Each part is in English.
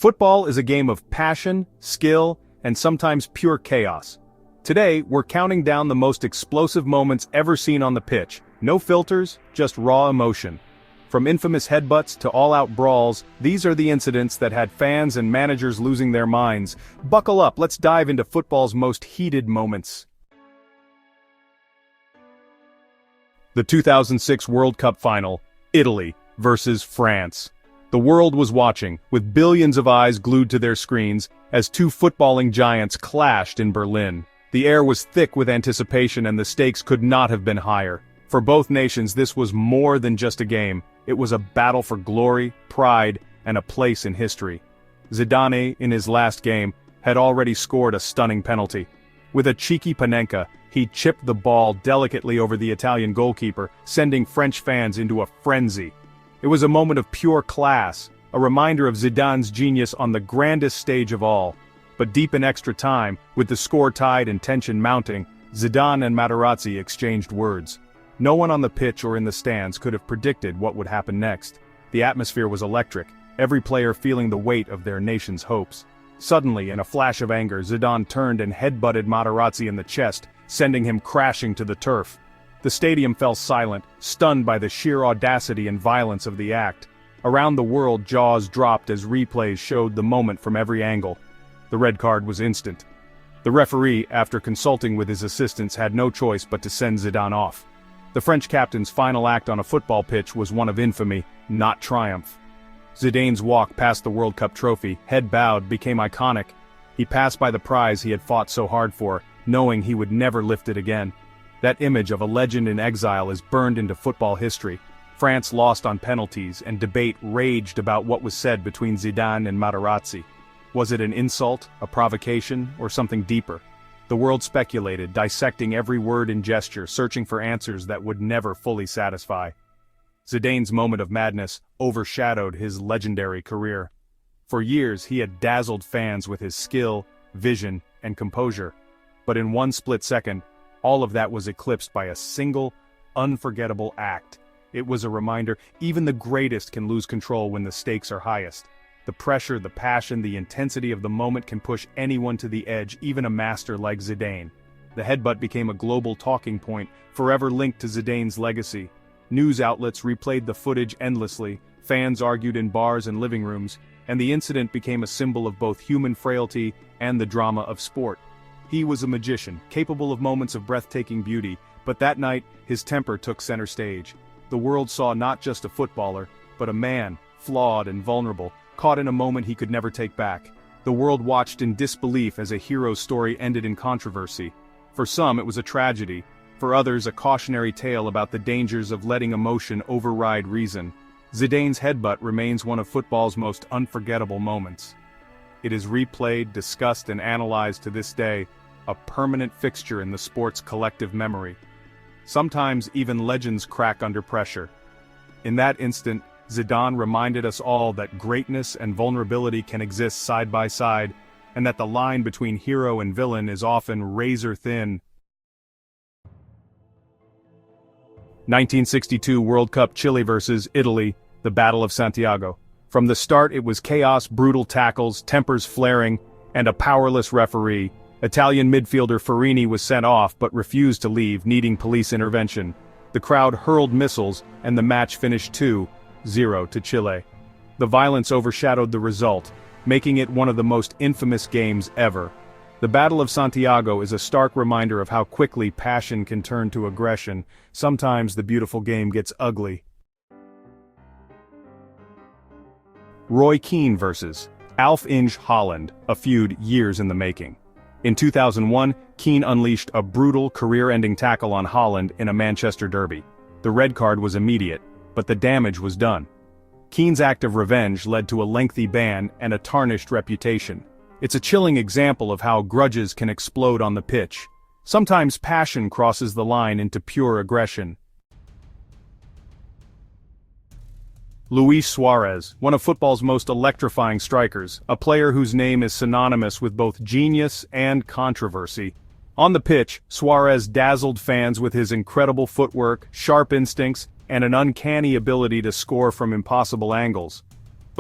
Football is a game of passion, skill, and sometimes pure chaos. Today, we're counting down the most explosive moments ever seen on the pitch. No filters, just raw emotion. From infamous headbutts to all-out brawls, these are the incidents that had fans and managers losing their minds. Buckle up, let's dive into football's most heated moments. The 2006 World Cup Final, Italy versus France. The world was watching, with billions of eyes glued to their screens, as two footballing giants clashed in Berlin. The air was thick with anticipation and the stakes could not have been higher. For both nations, this was more than just a game. It was a battle for glory, pride, and a place in history. Zidane, in his last game, had already scored a stunning penalty. With a cheeky panenka, he chipped the ball delicately over the Italian goalkeeper, sending French fans into a frenzy. It was a moment of pure class, a reminder of Zidane's genius on the grandest stage of all. But deep in extra time, with the score tied and tension mounting, Zidane and Materazzi exchanged words. No one on the pitch or in the stands could have predicted what would happen next. The atmosphere was electric, every player feeling the weight of their nation's hopes. Suddenly, in a flash of anger, Zidane turned and headbutted Materazzi in the chest, sending him crashing to the turf. The stadium fell silent, stunned by the sheer audacity and violence of the act. Around the world, jaws dropped as replays showed the moment from every angle. The red card was instant. The referee, after consulting with his assistants, had no choice but to send Zidane off. The French captain's final act on a football pitch was one of infamy, not triumph. Zidane's walk past the World Cup trophy, head bowed, became iconic. He passed by the prize he had fought so hard for, knowing he would never lift it again. That image of a legend in exile is burned into football history. France lost on penalties, and debate raged about what was said between Zidane and Materazzi. Was it an insult, a provocation, or something deeper? The world speculated, dissecting every word and gesture, searching for answers that would never fully satisfy. Zidane's moment of madness overshadowed his legendary career. For years, he had dazzled fans with his skill, vision, and composure. But in one split second, all of that was eclipsed by a single, unforgettable act. It was a reminder, even the greatest can lose control when the stakes are highest. The pressure, the passion, the intensity of the moment can push anyone to the edge, even a master like Zidane. The headbutt became a global talking point, forever linked to Zidane's legacy. News outlets replayed the footage endlessly, fans argued in bars and living rooms, and the incident became a symbol of both human frailty and the drama of sport. He was a magician, capable of moments of breathtaking beauty, but that night, his temper took center stage. The world saw not just a footballer, but a man, flawed and vulnerable, caught in a moment he could never take back. The world watched in disbelief as a hero's story ended in controversy. For some, it was a tragedy. For others, a cautionary tale about the dangers of letting emotion override reason. Zidane's headbutt remains one of football's most unforgettable moments. It is replayed, discussed, and analyzed to this day, a permanent fixture in the sport's collective memory. Sometimes even legends crack under pressure. In that instant, Zidane reminded us all that greatness and vulnerability can exist side by side, and that the line between hero and villain is often razor thin. 1962 World Cup Chile vs. Italy, the Battle of Santiago. From the start it was chaos, brutal tackles, tempers flaring, and a powerless referee. Italian midfielder Fergie was sent off but refused to leave, needing police intervention. The crowd hurled missiles, and the match finished 2-0 to Chile. The violence overshadowed the result, making it one of the most infamous games ever. The Battle of Santiago is a stark reminder of how quickly passion can turn to aggression. Sometimes the beautiful game gets ugly. Roy Keane vs. Alf Inge Holland, a feud years in the making. In 2001, Keane unleashed a brutal, career-ending tackle on Holland in a Manchester derby. The red card was immediate, but the damage was done. Keane's act of revenge led to a lengthy ban and a tarnished reputation. It's a chilling example of how grudges can explode on the pitch. Sometimes passion crosses the line into pure aggression. Luis Suarez, one of football's most electrifying strikers, a player whose name is synonymous with both genius and controversy. On the pitch, Suarez dazzled fans with his incredible footwork, sharp instincts, and an uncanny ability to score from impossible angles.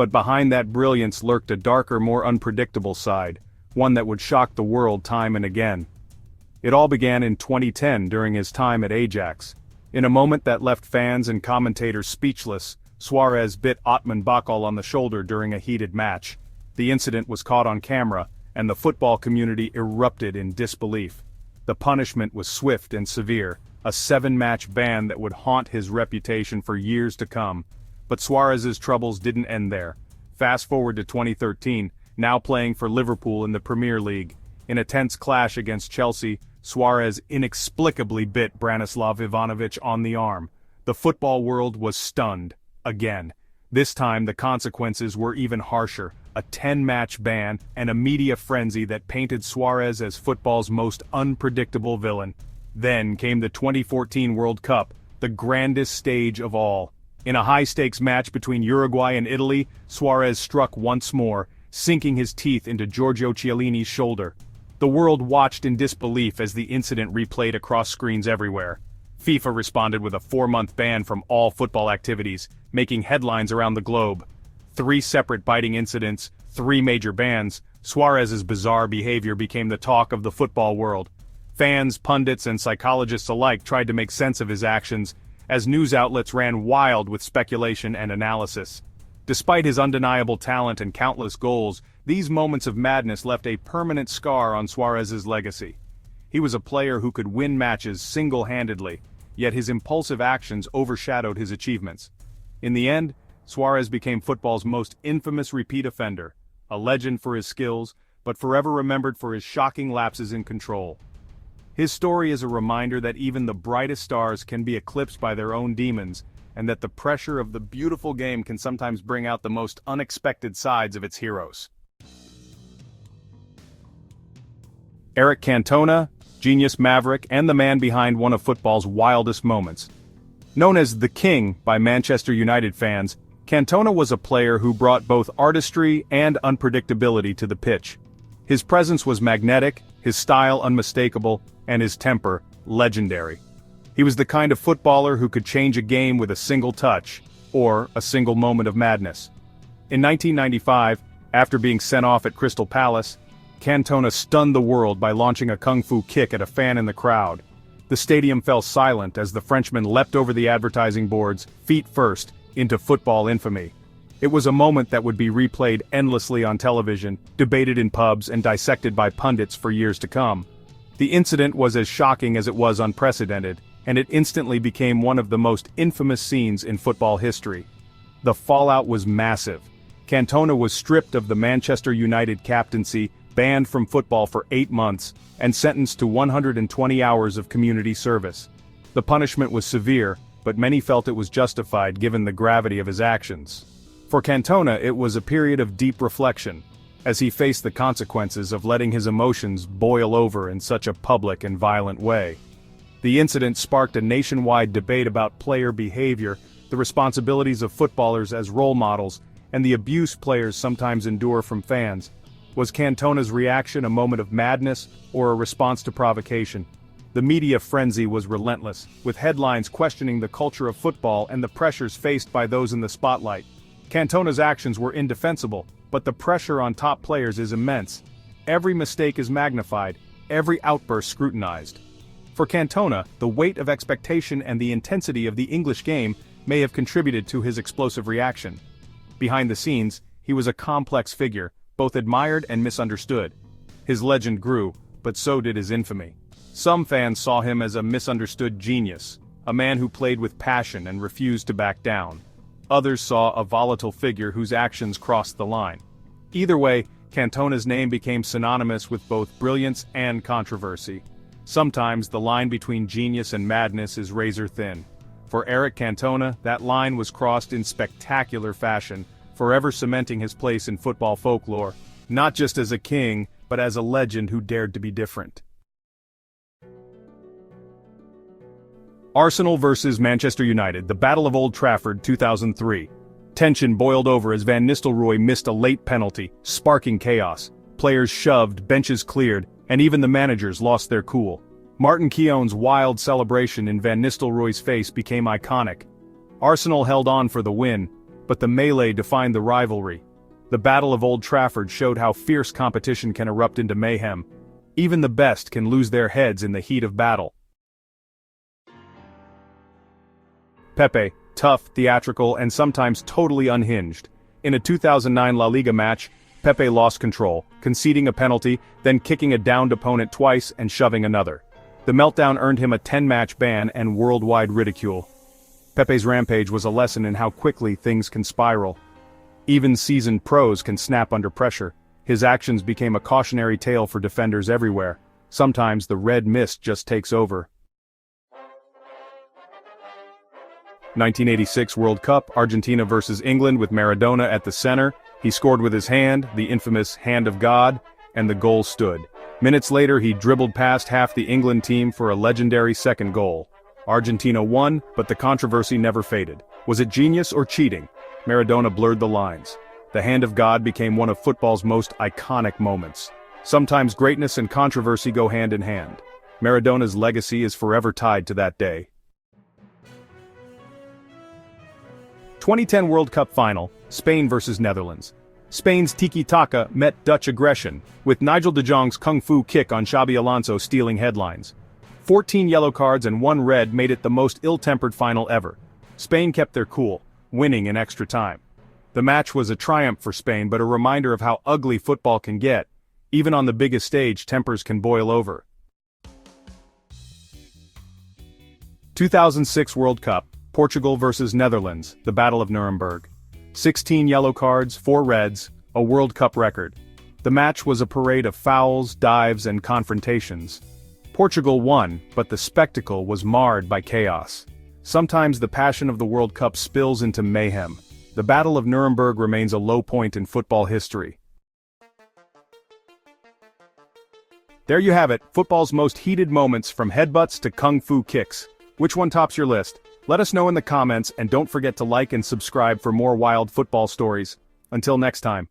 But behind that brilliance lurked a darker, more unpredictable side, one that would shock the world time and again. It all began in 2010 during his time at Ajax. In a moment that left fans and commentators speechless, Suarez bit Otman Bakal on the shoulder during a heated match. The incident was caught on camera, and the football community erupted in disbelief. The punishment was swift and severe, a 7-match ban that would haunt his reputation for years to come. But Suarez's troubles didn't end there. Fast forward to 2013, now playing for Liverpool in the Premier League. In a tense clash against Chelsea, Suarez inexplicably bit Branislav Ivanovic on the arm. The football world was stunned. Again. This time the consequences were even harsher, a 10-match ban and a media frenzy that painted Suarez as football's most unpredictable villain. Then came the 2014 World Cup, the grandest stage of all. In a high-stakes match between Uruguay and Italy, Suarez struck once more, sinking his teeth into Giorgio Chiellini's shoulder. The world watched in disbelief as the incident replayed across screens everywhere. FIFA responded with a 4-month ban from all football activities, making headlines around the globe. 3 separate biting incidents, 3 major bans, Suarez's bizarre behavior became the talk of the football world. Fans, pundits, and psychologists alike tried to make sense of his actions, as news outlets ran wild with speculation and analysis. Despite his undeniable talent and countless goals, these moments of madness left a permanent scar on Suarez's legacy. He was a player who could win matches single-handedly, yet his impulsive actions overshadowed his achievements. In the end, Suarez became football's most infamous repeat offender, a legend for his skills, but forever remembered for his shocking lapses in control. His story is a reminder that even the brightest stars can be eclipsed by their own demons, and that the pressure of the beautiful game can sometimes bring out the most unexpected sides of its heroes. Eric Cantona, genius maverick and the man behind one of football's wildest moments. Known as the King by Manchester United fans, Cantona was a player who brought both artistry and unpredictability to the pitch. His presence was magnetic, his style unmistakable, and his temper legendary. He was the kind of footballer who could change a game with a single touch, or a single moment of madness. In 1995, after being sent off at Crystal Palace, Cantona stunned the world by launching a kung fu kick at a fan in the crowd. The stadium fell silent as the Frenchman leapt over the advertising boards, feet first, into football infamy. It was a moment that would be replayed endlessly on television, debated in pubs, and dissected by pundits for years to come. The incident was as shocking as it was unprecedented, and it instantly became one of the most infamous scenes in football history. The fallout was massive. Cantona was stripped of the Manchester United captaincy, banned from football for 8 months, and sentenced to 120 hours of community service. The punishment was severe, but many felt it was justified given the gravity of his actions. For Cantona, it was a period of deep reflection, as he faced the consequences of letting his emotions boil over in such a public and violent way. The incident sparked a nationwide debate about player behavior, the responsibilities of footballers as role models, and the abuse players sometimes endure from fans. Was Cantona's reaction a moment of madness, or a response to provocation? The media frenzy was relentless, with headlines questioning the culture of football and the pressures faced by those in the spotlight. Cantona's actions were indefensible, but the pressure on top players is immense. Every mistake is magnified, every outburst scrutinized. For Cantona, the weight of expectation and the intensity of the English game may have contributed to his explosive reaction. Behind the scenes, he was a complex figure, both admired and misunderstood. His legend grew, but so did his infamy. Some fans saw him as a misunderstood genius, a man who played with passion and refused to back down. Others saw a volatile figure whose actions crossed the line. Either way, Cantona's name became synonymous with both brilliance and controversy. Sometimes the line between genius and madness is razor thin. For Eric Cantona, that line was crossed in spectacular fashion, forever cementing his place in football folklore, not just as a king, but as a legend who dared to be different. Arsenal vs Manchester United, the Battle of Old Trafford 2003. Tension boiled over as Van Nistelrooy missed a late penalty, sparking chaos. Players shoved, benches cleared, and even the managers lost their cool. Martin Keown's wild celebration in Van Nistelrooy's face became iconic. Arsenal held on for the win, but the melee defined the rivalry. The Battle of Old Trafford showed how fierce competition can erupt into mayhem. Even the best can lose their heads in the heat of battle. Pepe, tough, theatrical, and sometimes totally unhinged. In a 2009 La Liga match, Pepe lost control, conceding a penalty, then kicking a downed opponent twice and shoving another. The meltdown earned him a 10-match ban and worldwide ridicule. Pepe's rampage was a lesson in how quickly things can spiral. Even seasoned pros can snap under pressure. His actions became a cautionary tale for defenders everywhere. Sometimes the red mist just takes over. 1986 World Cup, Argentina vs England with Maradona at the center. He scored with his hand, the infamous hand of God, and the goal stood. Minutes later he dribbled past half the England team for a legendary second goal. Argentina won, but the controversy never faded. Was it genius or cheating? Maradona blurred the lines. The hand of God became one of football's most iconic moments. Sometimes greatness and controversy go hand in hand. Maradona's legacy is forever tied to that day. 2010 World Cup Final, Spain vs Netherlands. Spain's tiki-taka met Dutch aggression, with Nigel de Jong's kung fu kick on Xabi Alonso stealing headlines. 14 yellow cards and 1 red made it the most ill-tempered final ever. Spain kept their cool, winning in extra time. The match was a triumph for Spain, but a reminder of how ugly football can get. Even on the biggest stage, tempers can boil over. 2006 World Cup, Portugal vs Netherlands, the Battle of Nuremberg. 16 yellow cards, 4 reds, a World Cup record. The match was a parade of fouls, dives, and confrontations. Portugal won, but the spectacle was marred by chaos. Sometimes the passion of the World Cup spills into mayhem. The Battle of Nuremberg remains a low point in football history. There you have it, football's most heated moments from headbutts to kung fu kicks. Which one tops your list? Let us know in the comments, and don't forget to like and subscribe for more wild football stories. Until next time.